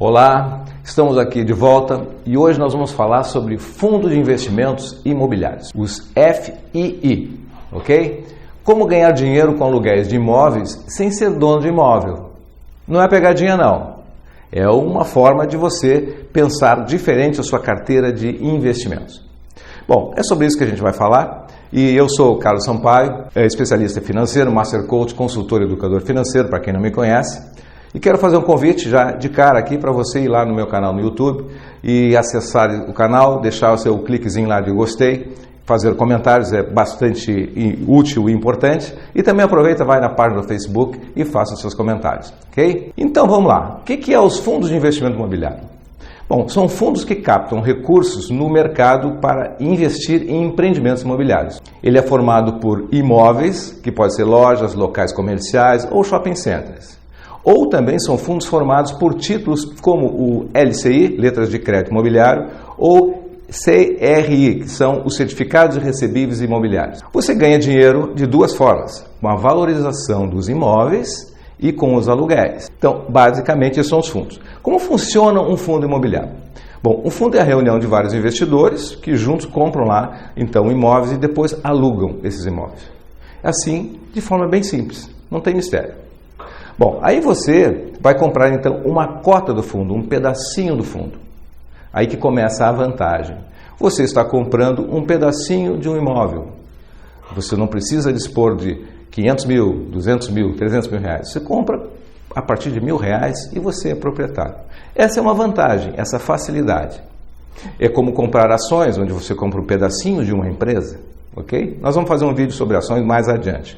Olá, estamos aqui de volta e hoje nós vamos falar sobre Fundo de Investimentos Imobiliários, os FII, ok? Como ganhar dinheiro com aluguéis de imóveis sem ser dono de imóvel. Não é pegadinha não, é uma forma de você pensar diferente a sua carteira de investimentos. Bom, é sobre isso que a gente vai falar e eu sou o Carlos Sampaio, especialista financeiro, Master Coach, consultor e educador financeiro, para quem não me conhece. E quero fazer um convite já de cara aqui para você ir lá no meu canal no YouTube e acessar o canal, deixar o seu cliquezinho lá de gostei, fazer comentários, é bastante útil e importante. E também aproveita, vai na página do Facebook e faça os seus comentários, ok? Então vamos lá. O que é os fundos de investimento imobiliário? Bom, são fundos que captam recursos no mercado para investir em empreendimentos imobiliários. Ele é formado por imóveis, que pode ser lojas, locais comerciais ou shopping centers. Ou também são fundos formados por títulos como o LCI, Letras de Crédito Imobiliário, ou CRI, que são os Certificados de Recebíveis Imobiliários. Você ganha dinheiro de duas formas, com a valorização dos imóveis e com os aluguéis. Então, basicamente, esses são os fundos. Como funciona um fundo imobiliário? Bom, um fundo é a reunião de vários investidores que juntos compram lá, então, imóveis e depois alugam esses imóveis. Assim, de forma bem simples, não tem mistério. Bom, aí você vai comprar então uma cota do fundo, um pedacinho do fundo. Aí que começa a vantagem. Você está comprando um pedacinho de um imóvel. Você não precisa dispor de 500 mil, 200 mil, 300 mil reais. Você compra a partir de R$1.000 e você é proprietário. Essa é uma vantagem, essa facilidade. É como comprar ações, onde você compra um pedacinho de uma empresa, ok? Nós vamos fazer um vídeo sobre ações mais adiante.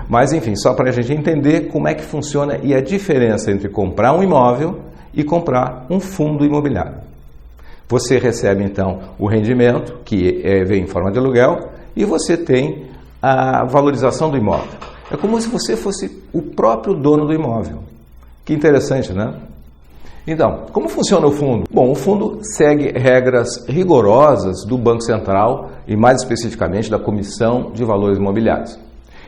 Mas, enfim, só para a gente entender como é que funciona e a diferença entre comprar um imóvel e comprar um fundo imobiliário. Você recebe, então, o rendimento, que vem em forma de aluguel, e você tem a valorização do imóvel. É como se você fosse o próprio dono do imóvel. Que interessante, né? Então, como funciona o fundo? Bom, o fundo segue regras rigorosas do Banco Central e, mais especificamente, da Comissão de Valores Imobiliários.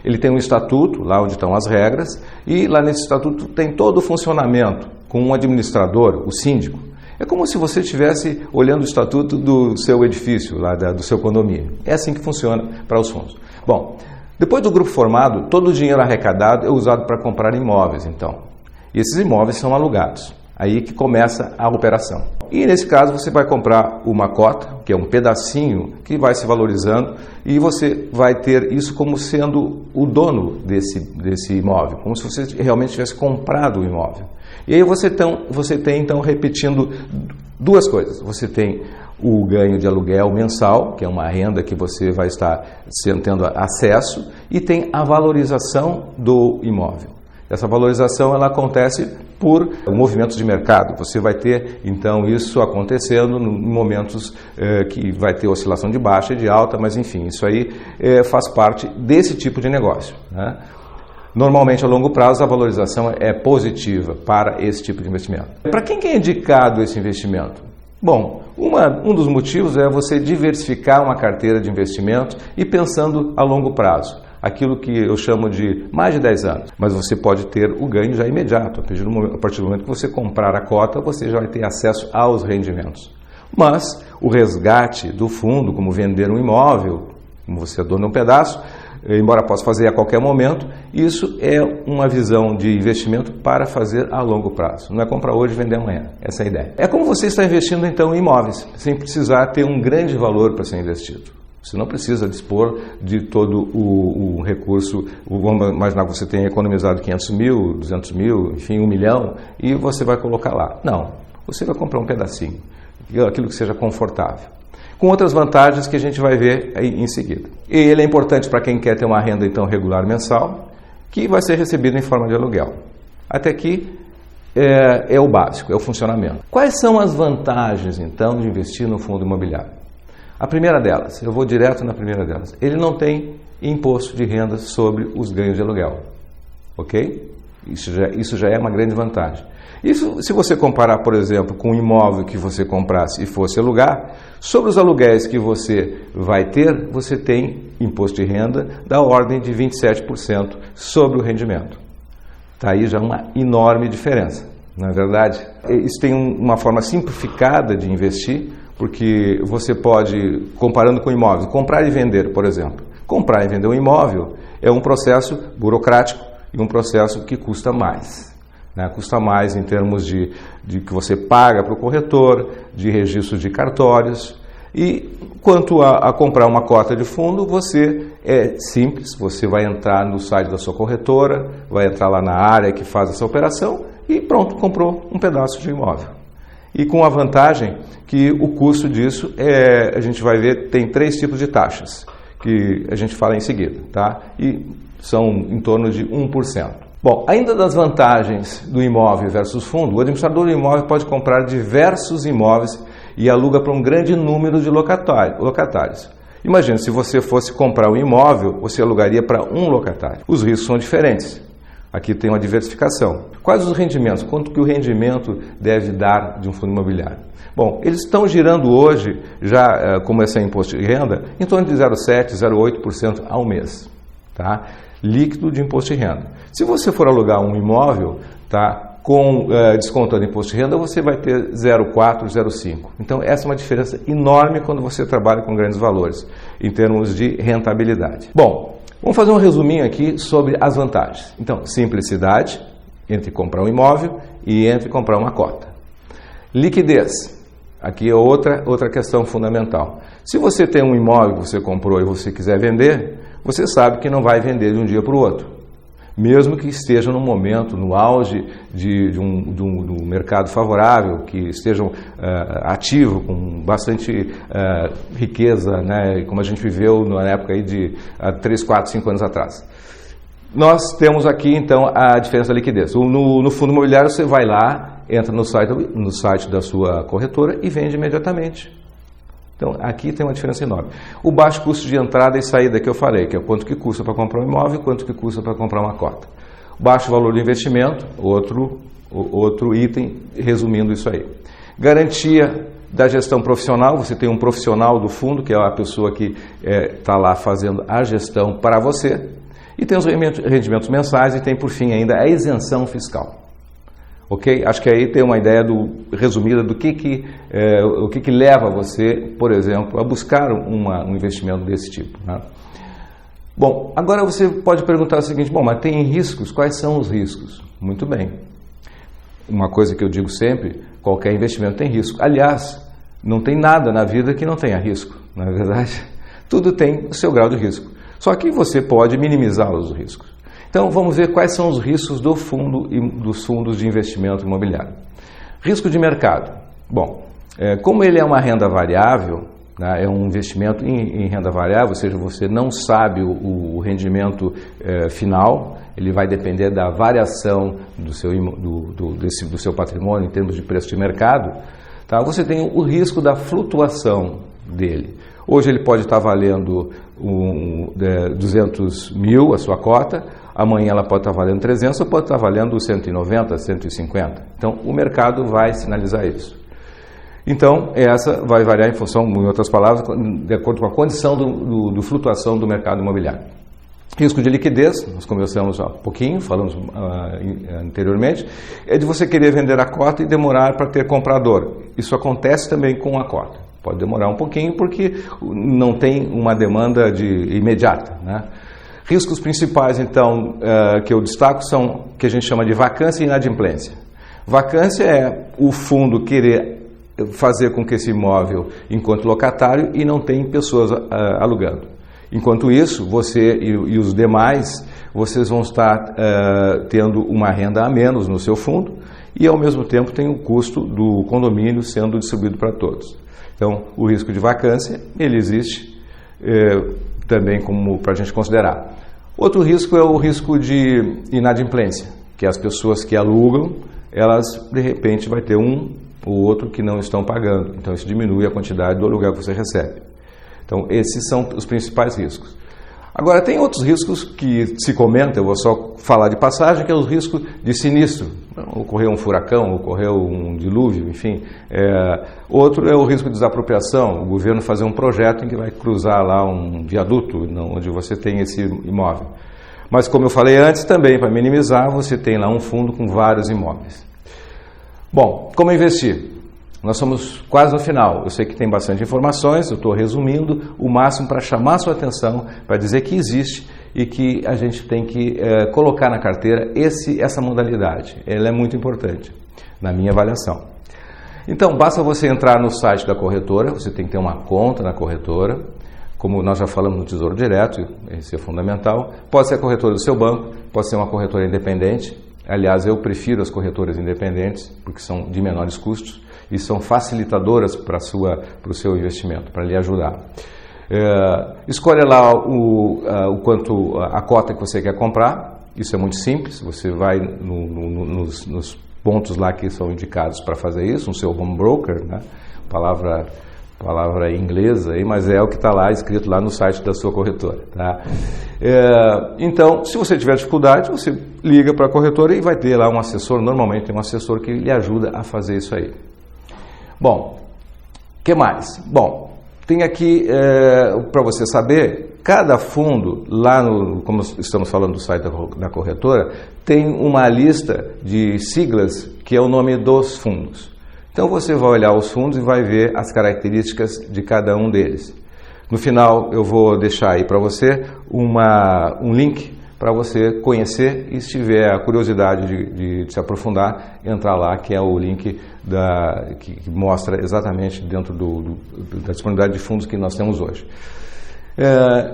Ele tem um estatuto, lá onde estão as regras, e lá nesse estatuto tem todo o funcionamento, com um administrador, o síndico. É como se você estivesse olhando o estatuto do seu edifício, lá do seu condomínio. É assim que funciona para os fundos. Bom, depois do grupo formado, todo o dinheiro arrecadado é usado para comprar imóveis, então. E esses imóveis são alugados. Aí que começa a operação. E nesse caso você vai comprar uma cota, que é um pedacinho que vai se valorizando, e você vai ter isso como sendo o dono desse imóvel, como se você realmente tivesse comprado o imóvel. E aí você tem então repetindo duas coisas. Você tem o ganho de aluguel mensal, que é uma renda que você vai estar tendo acesso, e tem a valorização do imóvel. Essa valorização ela acontece por movimentos de mercado. Você vai ter, então, isso acontecendo em momentos que vai ter oscilação de baixa e de alta, mas, enfim, isso aí faz parte desse tipo de negócio, né? Normalmente, a longo prazo, a valorização é positiva para esse tipo de investimento. Para quem é indicado esse investimento? Bom, um dos motivos é você diversificar uma carteira de investimento e pensando a longo prazo. Aquilo que eu chamo de mais de 10 anos. Mas você pode ter o ganho já imediato. A partir do momento que você comprar a cota, você já vai ter acesso aos rendimentos. Mas o resgate do fundo, como vender um imóvel, como você é dono de um pedaço, embora possa fazer a qualquer momento, isso é uma visão de investimento para fazer a longo prazo. Não é comprar hoje e vender amanhã. Essa é a ideia. É como você está investindo então em imóveis, sem precisar ter um grande valor para ser investido. Você não precisa dispor de todo o recurso. Vamos imaginar que você tenha economizado 500 mil, 200 mil, enfim, 1 milhão, e você vai colocar lá. Não, você vai comprar um pedacinho, aquilo que seja confortável. Com outras vantagens que a gente vai ver aí em seguida. E ele é importante para quem quer ter uma renda então regular mensal, que vai ser recebida em forma de aluguel. Até aqui é o básico, é o funcionamento. Quais são as vantagens então de investir no fundo imobiliário? A primeira delas, eu vou direto na primeira delas, ele não tem imposto de renda sobre os ganhos de aluguel, ok? Isso já é uma grande vantagem. Isso, se você comparar, por exemplo, com um imóvel que você comprasse e fosse alugar, sobre os aluguéis que você vai ter, você tem imposto de renda da ordem de 27% sobre o rendimento. Está aí já uma enorme diferença. não é verdade? Isso tem uma forma simplificada de investir, porque você pode, comparando com imóveis, comprar e vender, por exemplo. Comprar e vender um imóvel é um processo burocrático e um processo que custa mais. Né? Custa mais em termos de que você paga para o corretor, de registro de cartórios. E quanto a comprar uma cota de fundo, é simples, você vai entrar no site da sua corretora, vai entrar lá na área que faz essa operação e pronto, comprou um pedaço de imóvel. E com a vantagem que o custo disso, a gente vai ver, tem 3 tipos de taxas, que a gente fala em seguida, tá? E são em torno de 1%. Bom, ainda das vantagens do imóvel versus fundo, o administrador do imóvel pode comprar diversos imóveis e aluga para um grande número de locatários. Imagina, se você fosse comprar um imóvel, você alugaria para um locatário. Os riscos são diferentes. Aqui tem uma diversificação. Quais os rendimentos? Quanto que o rendimento deve dar de um fundo imobiliário? Bom, eles estão girando hoje, já como esse é imposto de renda, em torno de 0,7%, 0,8% ao mês. Tá? Líquido de imposto de renda. Se você for alugar um imóvel, tá, com descontando imposto de renda, você vai ter 0,4%, 0,5%. Então, essa é uma diferença enorme quando você trabalha com grandes valores, em termos de rentabilidade. Bom, vamos fazer um resuminho aqui sobre as vantagens. Então, simplicidade entre comprar um imóvel e entre comprar uma cota. Liquidez. Aqui é outra questão fundamental. Se você tem um imóvel que você comprou e você quiser vender, você sabe que não vai vender de um dia para o outro. Mesmo que esteja no momento, no auge de um mercado favorável, que estejam ativo, com bastante riqueza, né, como a gente viveu na época aí de 3, 4, 5 anos atrás. Nós temos aqui, então, a diferença da liquidez. No fundo imobiliário, você vai lá, entra no site da sua corretora e vende imediatamente. Então, aqui tem uma diferença enorme. O baixo custo de entrada e saída que eu falei, que é quanto que custa para comprar um imóvel e quanto que custa para comprar uma cota. Baixo valor de investimento, outro item, resumindo isso aí. Garantia da gestão profissional, você tem um profissional do fundo, que é a pessoa que está lá fazendo a gestão para você. E tem os rendimentos mensais e tem, por fim, ainda a isenção fiscal. Ok? Acho que aí tem uma ideia resumida do que leva você, por exemplo, a buscar um investimento desse tipo. Né? Bom, agora você pode perguntar o seguinte, mas tem riscos? Quais são os riscos? Muito bem. Uma coisa que eu digo sempre, qualquer investimento tem risco. Aliás, não tem nada na vida que não tenha risco, não é verdade? Tudo tem o seu grau de risco. Só que você pode minimizar os riscos. Então, vamos ver quais são os riscos do fundo e dos fundos de investimento imobiliário. Risco de mercado. Bom, como ele é uma renda variável, né, é um investimento em renda variável, ou seja, você não sabe o rendimento final, ele vai depender da variação do seu patrimônio em termos de preço de mercado. Tá? Você tem o risco da flutuação dele. Hoje ele pode estar valendo 200 mil, a sua cota, amanhã ela pode estar valendo 300 ou pode estar valendo 190, 150. Então, o mercado vai sinalizar isso. Então, essa vai variar em função, em outras palavras, de acordo com a condição do flutuação do mercado imobiliário. Risco de liquidez, nós conversamos há pouquinho, falamos anteriormente, é de você querer vender a cota e demorar para ter comprador. Isso acontece também com a cota. Pode demorar um pouquinho porque não tem uma demanda imediata. Né? Riscos principais, então, que eu destaco são que a gente chama de vacância e inadimplência. Vacância é o fundo querer fazer com que esse imóvel encontre locatário e não tem pessoas alugando. Enquanto isso, você e os demais, vocês vão estar tendo uma renda a menos no seu fundo e, ao mesmo tempo, tem o custo do condomínio sendo distribuído para todos. Então, o risco de vacância, ele existe também como para a gente considerar. Outro risco é o risco de inadimplência, que as pessoas que alugam, elas, de repente, vai ter um ou outro que não estão pagando. Então, isso diminui a quantidade do aluguel que você recebe. Então, esses são os principais riscos. Agora, tem outros riscos que se comenta, eu vou só falar de passagem, que é os riscos de sinistro. Ocorreu um furacão, ocorreu um dilúvio, enfim. Outro é o risco de desapropriação, o governo fazer um projeto em que vai cruzar lá um viaduto, onde você tem esse imóvel. Mas, como eu falei antes, também, para minimizar, você tem lá um fundo com vários imóveis. Bom, como investir? Nós somos quase no final. Eu sei que tem bastante informações, eu estou resumindo o máximo para chamar a sua atenção, para dizer que existe e que a gente tem que colocar na carteira essa modalidade. Ela é muito importante, na minha avaliação. Então, basta você entrar no site da corretora, você tem que ter uma conta na corretora, como nós já falamos no Tesouro Direto, esse é fundamental. Pode ser a corretora do seu banco, pode ser uma corretora independente. Aliás, eu prefiro as corretoras independentes, porque são de menores custos e são facilitadoras para o seu investimento, para lhe ajudar. Escolha lá a cota que você quer comprar, isso é muito simples, você vai nos pontos lá que são indicados para fazer isso, no seu home broker, né? Palavra inglesa, aí, mas é o que está lá escrito lá no site da sua corretora. Tá? Então, se você tiver dificuldade, você liga para a corretora e vai ter lá um assessor, normalmente tem um assessor que lhe ajuda a fazer isso aí. Bom, o que mais? Bom, tem aqui, para você saber, cada fundo, lá como estamos falando do site da corretora, tem uma lista de siglas que é o nome dos fundos. Então você vai olhar os fundos e vai ver as características de cada um deles. No final eu vou deixar aí para você um link para você conhecer e se tiver a curiosidade de se aprofundar, entrar lá, que é o link que mostra exatamente dentro da disponibilidade de fundos que nós temos hoje.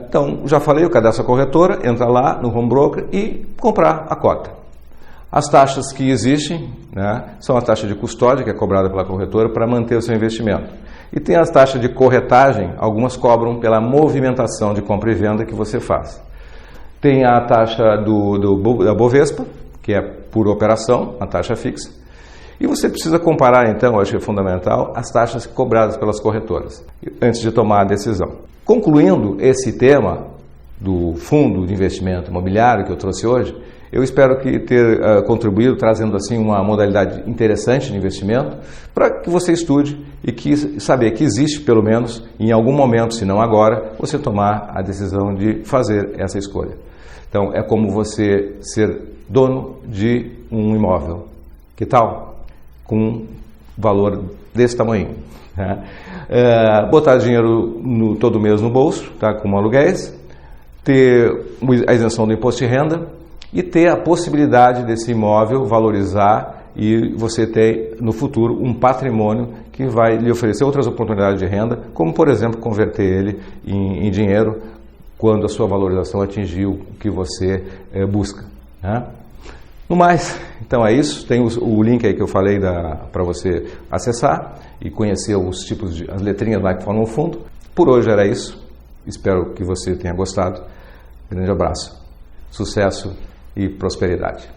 Então, já falei, o cadastro da corretora, entra lá no home broker e comprar a cota. As taxas que existem, né, são a taxa de custódia, que é cobrada pela corretora para manter o seu investimento. E tem as taxas de corretagem, algumas cobram pela movimentação de compra e venda que você faz. Tem a taxa da Bovespa, que é por operação, a taxa fixa. E você precisa comparar, então, eu acho que é fundamental, as taxas cobradas pelas corretoras, antes de tomar a decisão. Concluindo esse tema do fundo de investimento imobiliário que eu trouxe hoje, eu espero ter contribuído, trazendo assim uma modalidade interessante de investimento, para que você estude e saber que existe, pelo menos, em algum momento, se não agora, você tomar a decisão de fazer essa escolha. Então, é como você ser dono de um imóvel. Que tal? Com um valor desse tamanho. Né? Botar dinheiro todo mês no bolso, tá? Com aluguéis, ter a isenção do imposto de renda, e ter a possibilidade desse imóvel valorizar e você ter no futuro um patrimônio que vai lhe oferecer outras oportunidades de renda, como por exemplo converter ele em dinheiro quando a sua valorização atingir o que você busca. Né? No mais, então é isso, tem o link aí que eu falei para você acessar e conhecer os tipos as letrinhas lá que formam o fundo. Por hoje era isso, espero que você tenha gostado. Grande abraço, sucesso e prosperidade.